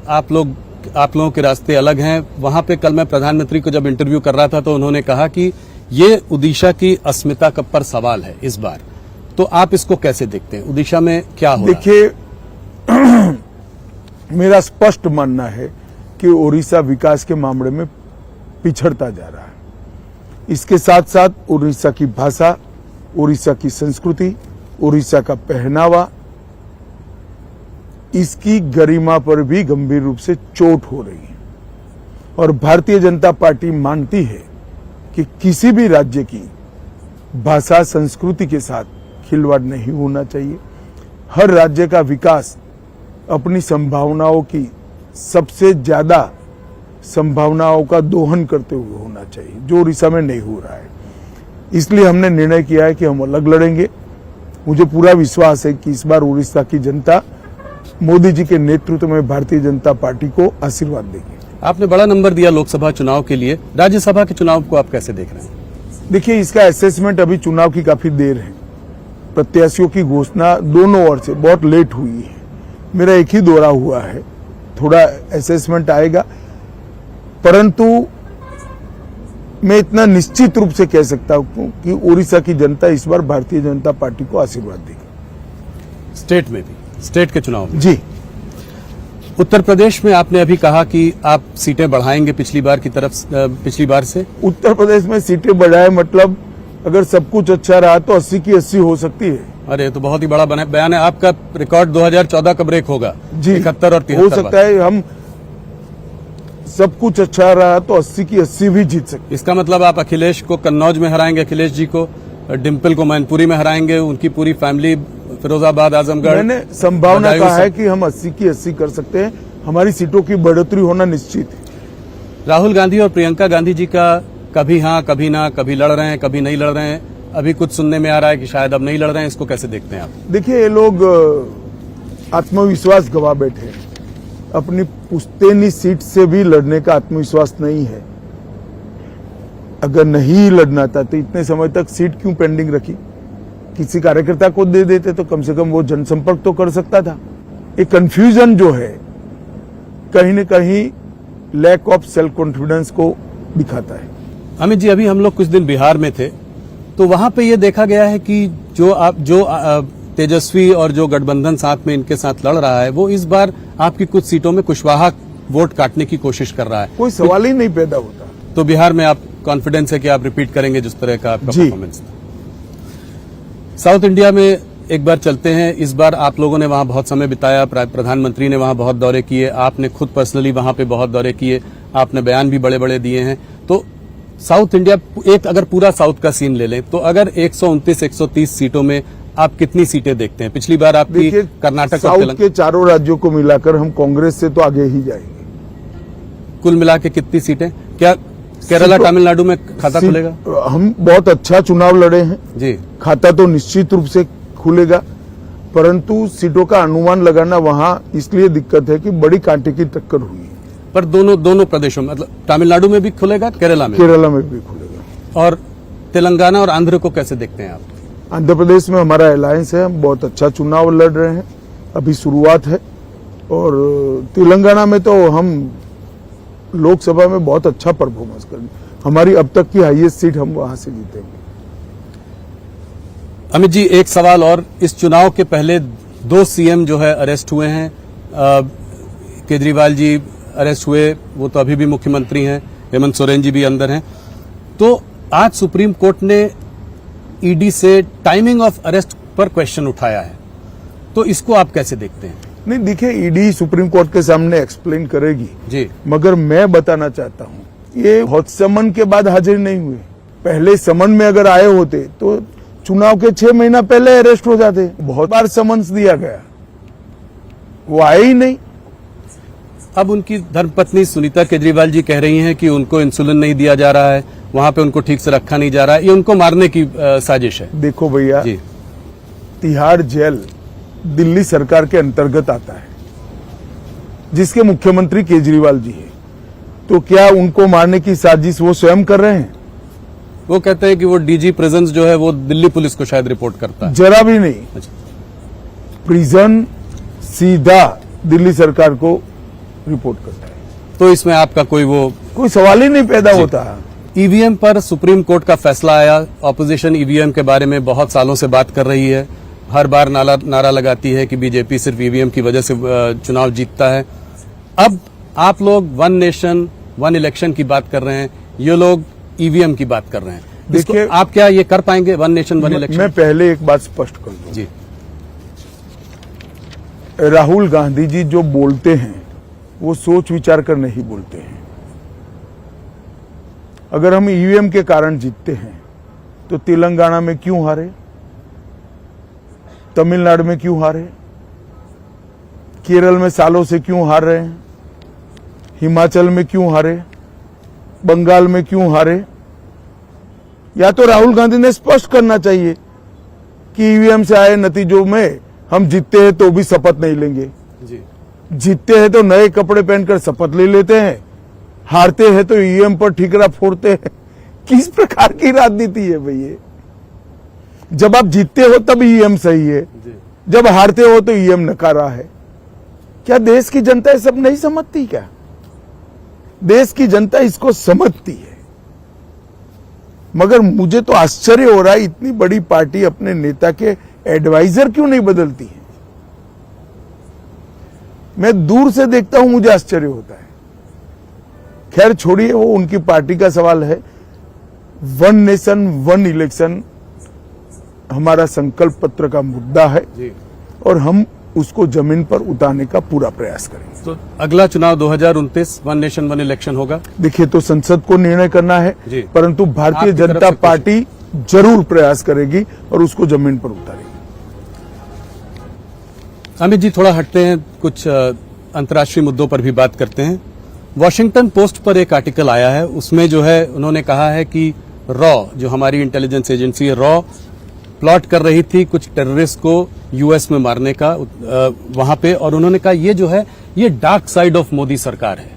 आप लोगों के रास्ते अलग हैं। वहां पे कल मैं प्रधानमंत्री को जब इंटरव्यू कर रहा था तो उन्होंने कहा कि ये उड़ीसा की अस्मिता का पर सवाल है इस बार, तो आप इसको कैसे देखते हैं? उड़ीसा में क्या हो रहा है? देखिए मेरा स्पष्ट मानना है कि ओडिशा विकास के मामले में पिछड़ता जा रहा है। इसके साथ साथ ओडिशा की भाषा, ओडिशा की संस्कृति, ओडिशा का पहनावा, इसकी गरिमा पर भी गंभीर रूप से चोट हो रही है। और भारतीय जनता पार्टी मानती है कि किसी भी राज्य की भाषा, संस्कृति के साथ खिलवाड़ नहीं होना चाहिए। हर राज्य का विकास अपनी संभावनाओं की सबसे ज्यादा संभावनाओं का दोहन करते हुए होना चाहिए, जो ओडिशा में नहीं हो रहा है। इसलिए हमने निर्णय किया है कि हम अलग लड़ेंगे। मुझे पूरा विश्वास है कि इस बार ओडिशा की जनता मोदी जी के नेतृत्व में भारतीय जनता पार्टी को आशीर्वाद देगी। आपने बड़ा नंबर दिया लोकसभा चुनाव के लिए, राज्यसभा के चुनाव को आप कैसे देख रहे हैं? देखिए इसका असेसमेंट अभी चुनाव की काफी देर है। प्रत्याशियों की घोषणा दोनों ओर से बहुत लेट हुई है। मेरा एक ही दौरा हुआ है, थोड़ा असेसमेंट आएगा, परंतु मैं इतना निश्चित रूप से कह सकता हूं कि ओडिशा की जनता इस बार भारतीय जनता पार्टी को आशीर्वाद देगी। स्टेट में भी, स्टेट के चुनाव में जी। उत्तर प्रदेश में आपने अभी कहा कि आप सीटें बढ़ाएंगे पिछली बार से। उत्तर प्रदेश में सीटें बढ़ाए मतलब अगर सब कुछ अच्छा रहा तो 80 की 80 हो सकती है। अरे तो बहुत ही बड़ा बयान है आपका। रिकॉर्ड 2014 का ब्रेक होगा जी, 71 और 73 हो सकता है। हम सब कुछ अच्छा रहा तो 80 की 80 भी जीत सकते। इसका मतलब आप अखिलेश को कन्नौज में हराएंगे, अखिलेश जी को, डिम्पल को मैनपुरी में हराएंगे, उनकी पूरी फैमिली फिरोजाबाद, आजमगढ़। मैंने संभावना कहा है कि हम 80 की 80 कर सकते हैं। हमारी सीटों की बढ़ोतरी होना निश्चित है। राहुल गांधी और प्रियंका गांधी जी का कभी हाँ कभी ना, कभी लड़ रहे हैं कभी नहीं लड़ रहे हैं, अभी कुछ सुनने में आ रहा है कि शायद अब नहीं लड़ रहे हैं, इसको कैसे देखते हैं आप? देखिए ये लोग आत्मविश्वास गवा बैठे हैं। अपनी पुश्तैनी सीट से भी लड़ने का आत्मविश्वास नहीं है। अगर नहीं लड़ना था तो इतने समय तक सीट क्यों पेंडिंग रखी? किसी कार्यकर्ता को दे देते तो कम से कम वो जनसंपर्क तो कर सकता था। ये कंफ्यूजन जो है कहीं न कहीं लैक ऑफ सेल्फ कॉन्फिडेंस को दिखाता है। अमित जी, अभी हम लोग कुछ दिन बिहार में थे तो वहां पे ये देखा गया है कि जो तेजस्वी और जो गठबंधन साथ में इनके साथ लड़ रहा है वो इस बार आपकी कुछ सीटों में कुशवाहा वोट काटने की कोशिश कर रहा है। कोई सवाल ही नहीं पैदा होता। तो बिहार में आप कॉन्फिडेंस है कि आप रिपीट करेंगे जिस तरह का आपका परफॉर्मेंस था? साउथ इंडिया में एक बार चलते हैं। इस बार आप लोगों ने वहां बहुत समय बिताया, प्रधानमंत्री ने वहां बहुत दौरे किए, आपने खुद पर्सनली वहां पे बहुत दौरे किए, आपने बयान भी बड़े बड़े दिए हैं। तो साउथ इंडिया, एक अगर पूरा साउथ का सीन ले लें तो अगर 129-130 सीटों में आप कितनी सीटें देखते हैं? पिछली बार आपकी कर्नाटक, साउथ के चारों राज्यों को मिलाकर हम कांग्रेस से तो आगे ही जाएंगे। कुल मिला के कितनी सीटें? क्या केरला, तमिलनाडु में खाता खुलेगा? हम बहुत अच्छा चुनाव लड़े हैं जी, खाता तो निश्चित रूप से खुलेगा, परंतु सीटों का अनुमान लगाना वहां इसलिए दिक्कत है कि बड़ी कांटे की टक्कर हुई है। पर दोनों प्रदेशों में, मतलब तमिलनाडु में भी खुलेगा, केरला में भी खुलेगा। और तेलंगाना और आंध्र को कैसे देखते हैं आप? आंध्र प्रदेश में हमारा अलायंस है, हम बहुत अच्छा चुनाव लड़ रहे हैं, अभी शुरुआत है। और तेलंगाना में तो हम लोकसभा में बहुत अच्छा परफॉर्मेंस करेंगे। हमारी अब तक की हाईएस्ट सीट हम वहां से जीतेंगे। अमित जी, एक सवाल और, इस चुनाव के पहले 2 सीएम जो है अरेस्ट हुए हैं। केजरीवाल जी अरेस्ट हुए, वो तो अभी भी मुख्यमंत्री हैं, हेमंत सोरेन जी भी अंदर हैं। तो आज सुप्रीम कोर्ट ने ईडी से टाइमिंग ऑफ अरेस्ट पर क्वेश्चन उठाया है, तो इसको आप कैसे देखते हैं? नहीं, देखिए, ईडी सुप्रीम कोर्ट के सामने एक्सप्लेन करेगी जी, मगर मैं बताना चाहता हूं, ये हॉट समन के बाद हाजिर नहीं हुए। पहले समन में अगर आए होते तो चुनाव के 6 महीना पहले अरेस्ट हो जाते। बहुत बार समन्स दिया गया, वो आए ही नहीं। अब उनकी धर्मपत्नी सुनीता केजरीवाल जी कह रही हैं कि उनको इंसुलिन नहीं दिया जा रहा है, वहां पे उनको ठीक से रखा नहीं जा रहा है, ये उनको मारने की साजिश है। देखो भैया, जी, तिहाड़ जेल दिल्ली सरकार के अंतर्गत आता है, जिसके मुख्यमंत्री केजरीवाल जी है। तो क्या उनको मारने की साजिश वो स्वयं कर रहे हैं? वो कहते हैं कि वो डीजी प्रिजन्स जो है वो दिल्ली पुलिस को शायद रिपोर्ट करता है। जरा भी नहीं। अच्छा। प्रिजन सीधा दिल्ली सरकार को रिपोर्ट करता है, तो इसमें आपका कोई सवाल ही नहीं पैदा होता। ईवीएम पर सुप्रीम कोर्ट का फैसला आया। ऑपोजिशन ईवीएम के बारे में बहुत सालों से बात कर रही है, हर बार नारा लगाती है कि बीजेपी सिर्फ ईवीएम की वजह से चुनाव जीतता है। अब आप लोग 1 नेशन 1 इलेक्शन की बात कर रहे हैं, ये लोग ईवीएम की बात कर रहे हैं। देखिए, आप क्या ये कर पाएंगे 1 नेशन 1 इलेक्शन? मैं पहले एक बात स्पष्ट कर दूं। जी, राहुल गांधी जी जो बोलते हैं वो सोच विचार कर नहीं बोलते हैं। अगर हम ईवीएम के कारण जीतते हैं तो तेलंगाना में क्यों हारे, तमिलनाडु में क्यों हारे, केरल में सालों से क्यों हार रहे हैं, हिमाचल में क्यों हारे, बंगाल में क्यों हारे? या तो राहुल गांधी ने स्पष्ट करना चाहिए कि ईवीएम से आए नतीजों में हम जीतते हैं तो भी शपथ नहीं लेंगे, जी, जीतते हैं तो नए कपड़े पहनकर शपथ ले लेते हैं, हारते हैं तो ईवीएम पर ठीकरा फोड़ते हैं। किस प्रकार की राजनीति है भैया? जब आप जीतते हो तब ईवीएम सही है, जब हारते हो तो ईवीएम नकारा है। क्या देश की जनता ये सब नहीं समझती? क्या देश की जनता इसको समझती है? मगर मुझे तो आश्चर्य हो रहा है, इतनी बड़ी पार्टी अपने नेता के एडवाइजर क्यों नहीं बदलती है? मैं दूर से देखता हूं, मुझे आश्चर्य होता है। खैर छोड़िए, वो उनकी पार्टी का सवाल है। 1 नेशन 1 इलेक्शन हमारा संकल्प पत्र का मुद्दा है जी, और हम उसको जमीन पर उतारने का पूरा प्रयास करेंगे। तो अगला चुनाव 2029 1 नेशन 1 इलेक्शन होगा। देखिए, तो संसद को निर्णय करना है, जी, परंतु भारतीय आपकी तरफ जनता से पार्टी जरूर प्रयास करेगी और उसको जमीन पर उतारेगी। अमित जी, थोड़ा हटते हैं, कुछ अंतर्राष्ट्रीय मुद्दों पर भी बात करते हैं। वॉशिंगटन पोस्ट पर एक आर्टिकल आया है, उसमें जो है उन्होंने कहा है कि रॉ, जो हमारी इंटेलिजेंस एजेंसी है, रॉ प्लॉट कर रही थी कुछ टेररिस्ट को यूएस में मारने का वहां पे, और उन्होंने कहा ये जो है ये डार्क साइड ऑफ मोदी सरकार है।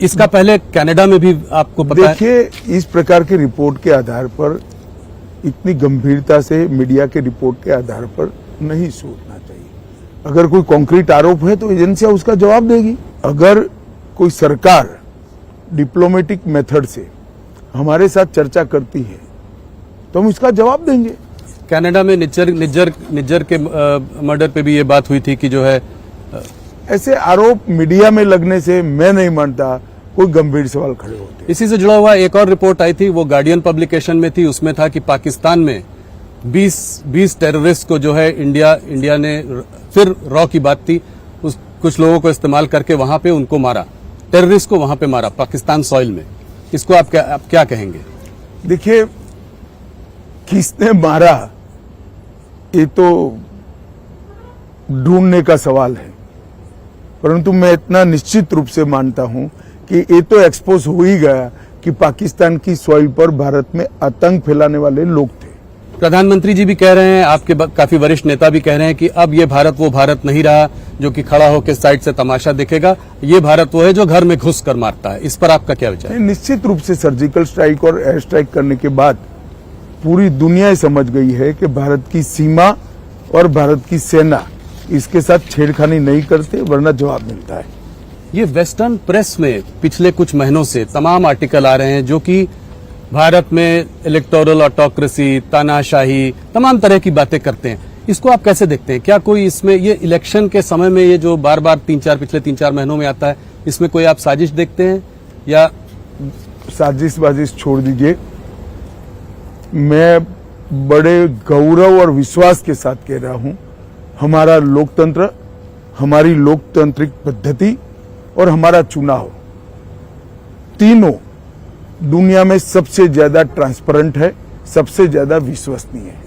इसका पहले कनाडा में भी आपको पता है। देखिए, इस प्रकार की रिपोर्ट के आधार पर, इतनी गंभीरता से मीडिया के रिपोर्ट के आधार पर नहीं सोचना चाहिए। अगर कोई कॉन्क्रीट आरोप है तो एजेंसियां उसका जवाब देगी। अगर कोई सरकार डिप्लोमेटिक मेथड से हमारे साथ चर्चा करती है तो हम इसका जवाब देंगे। कनाडा में निज्जर के मर्डर पे भी ये बात हुई थी कि जो है ऐसे आरोप मीडिया में लगने से मैं नहीं मानता कोई गंभीर सवाल खड़े होते। इसी से जुड़ा हुआ एक और रिपोर्ट आई थी, वो गार्डियन पब्लिकेशन में थी। उसमें था कि पाकिस्तान में 20 टेररिस्ट को जो है इंडिया ने, फिर रॉ की बात थी, कुछ लोगों को इस्तेमाल करके वहां पे उनको मारा, टेररिस्ट को वहां पे मारा पाकिस्तान सॉइल में। इसको आप क्या कहेंगे? देखिए, किसने मारा ये तो ढूंढने का सवाल है, परंतु मैं इतना निश्चित रूप से मानता हूं कि ये तो एक्सपोज हो ही गया कि पाकिस्तान की सॉइल पर भारत में आतंक फैलाने वाले लोग थे। प्रधानमंत्री जी भी कह रहे हैं, आपके काफी वरिष्ठ नेता भी कह रहे हैं कि अब ये भारत वो भारत नहीं रहा जो कि खड़ा होकर साइड से तमाशा देखेगा। ये भारत वो है जो घर में घुस कर मारता है। इस पर आपका क्या विचार है? निश्चित रूप से सर्जिकल स्ट्राइक और एयर स्ट्राइक करने के बाद पूरी दुनिया समझ गई है कि भारत की सीमा और भारत की सेना इसके साथ छेड़खानी नहीं करते, वरना जवाब मिलता है। ये वेस्टर्न प्रेस में पिछले कुछ महीनों से तमाम आर्टिकल आ रहे हैं जो कि भारत में इलेक्टोरल ऑटोक्रेसी, तानाशाही, तमाम तरह की बातें करते हैं। इसको आप कैसे देखते हैं? क्या कोई इसमें ये इलेक्शन के समय में ये जो बार बार पिछले 3-4 महीनों में आता है, इसमें कोई आप साजिश देखते हैं? या साजिश छोड़ दीजिए, मैं बड़े गौरव और विश्वास के साथ कह रहा हूं, हमारा लोकतंत्र, हमारी लोकतांत्रिक पद्धति और हमारा चुनाव तीनों दुनिया में सबसे ज्यादा ट्रांसपेरेंट है, सबसे ज्यादा विश्वसनीय है।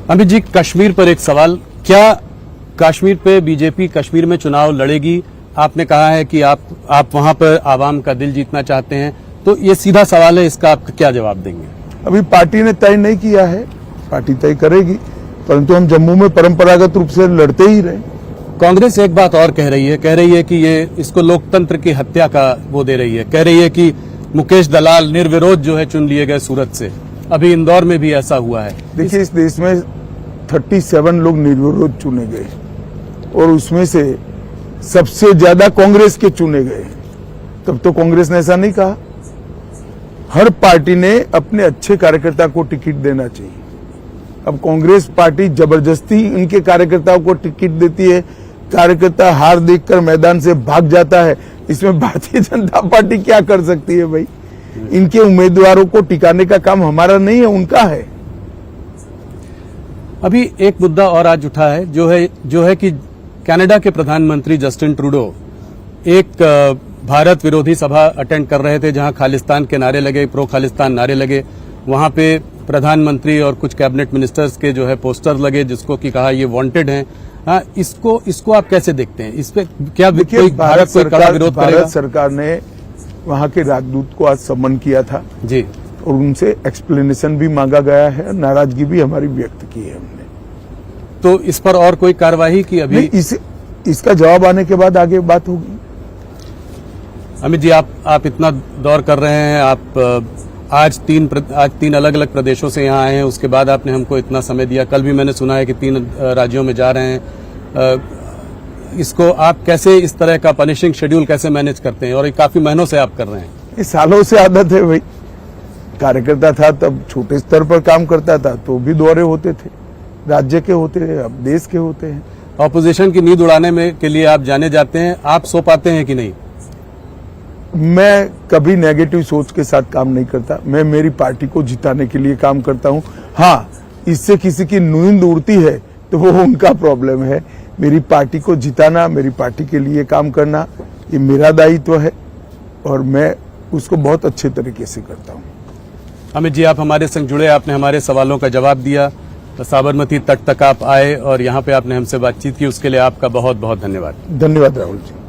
अमित जी, कश्मीर पर एक सवाल, क्या कश्मीर पे बीजेपी कश्मीर में चुनाव लड़ेगी? आपने कहा है कि आप वहां पर आवाम का दिल जीतना चाहते हैं, तो ये सीधा सवाल है, इसका आप क्या जवाब देंगे? अभी पार्टी ने तय नहीं किया है, पार्टी तय करेगी, परंतु हम जम्मू में परंपरागत रूप से लड़ते ही रहे। कांग्रेस एक बात और कह रही है कि ये इसको लोकतंत्र की हत्या का वो दे रही है, कह रही है कि मुकेश दलाल निर्विरोध जो है चुन लिए गए सूरत से। अभी इंदौर में भी ऐसा हुआ है। देखिए, इस देश में 37 लोग निर्विरोध चुने गए और उसमें से सबसे ज्यादा कांग्रेस के चुने गए। तब तो कांग्रेस ने ऐसा नहीं कहा। हर पार्टी ने अपने अच्छे कार्यकर्ता को टिकट देना चाहिए। अब कांग्रेस पार्टी जबरदस्ती इनके कार्यकर्ताओं को टिकट देती है, कार्यकर्ता हार देखकर मैदान से भाग जाता है। इसमें भारतीय जनता पार्टी क्या कर सकती है भाई? इनके उम्मीदवारों को टिकाने का काम हमारा नहीं है, उनका है। अभी एक मुद्दा और आज उठा है जो है कि कनाडा के प्रधानमंत्री जस्टिन ट्रूडो एक भारत विरोधी सभा अटेंड कर रहे थे जहां खालिस्तान के नारे लगे, प्रो खालिस्तान नारे लगे। वहां पे प्रधानमंत्री और कुछ कैबिनेट मिनिस्टर्स के जो है पोस्टर लगे जिसको कि कहा ये वांटेड हैं। हाँ, इसको आप कैसे देखते हैं? इस पे क्या कोई भारत कोई कड़ा विरोध करेगा? भारत सरकार ने वहां के राजदूत को आज सम्मन किया था जी, और उनसे एक्सप्लेनेशन भी मांगा गया है, नाराजगी भी हमारी व्यक्त की है हमने। तो इस पर और कोई कार्रवाई की अभी? इसका जवाब आने के बाद आगे बात होगी। अमित जी, आप इतना दौर कर रहे हैं, आप आज तीन अलग अलग प्रदेशों से यहाँ आए हैं, उसके बाद आपने हमको इतना समय दिया। कल भी मैंने सुना है कि 3 राज्यों में जा रहे हैं। इसको आप कैसे, इस तरह का पनिशिंग शेड्यूल कैसे मैनेज करते हैं? और ये काफी महीनों से आप कर रहे हैं। ये सालों से आदत है भाई। कार्यकर्ता था तब छोटे स्तर पर काम करता था तो भी दौरे होते थे, राज्य के होते हैं, अब देश के होते हैं। ऑपोजिशन की नींद उड़ाने में के लिए आप जाने जाते हैं, आप सो पाते हैं कि नहीं? मैं कभी नेगेटिव सोच के साथ काम नहीं करता। मैं मेरी पार्टी को जिताने के लिए काम करता हूं। हाँ, इससे किसी की नींद उड़ती है तो वो उनका प्रॉब्लम है। मेरी पार्टी को जिताना, मेरी पार्टी के लिए काम करना, ये मेरा दायित्व है और मैं उसको बहुत अच्छे तरीके से करता हूं। अमित जी, आप हमारे संग जुड़े, आपने हमारे सवालों का जवाब दिया, साबरमती तट तक आप आए और यहाँ पे आपने हमसे बातचीत की, उसके लिए आपका बहुत बहुत धन्यवाद। धन्यवाद राहुल जी।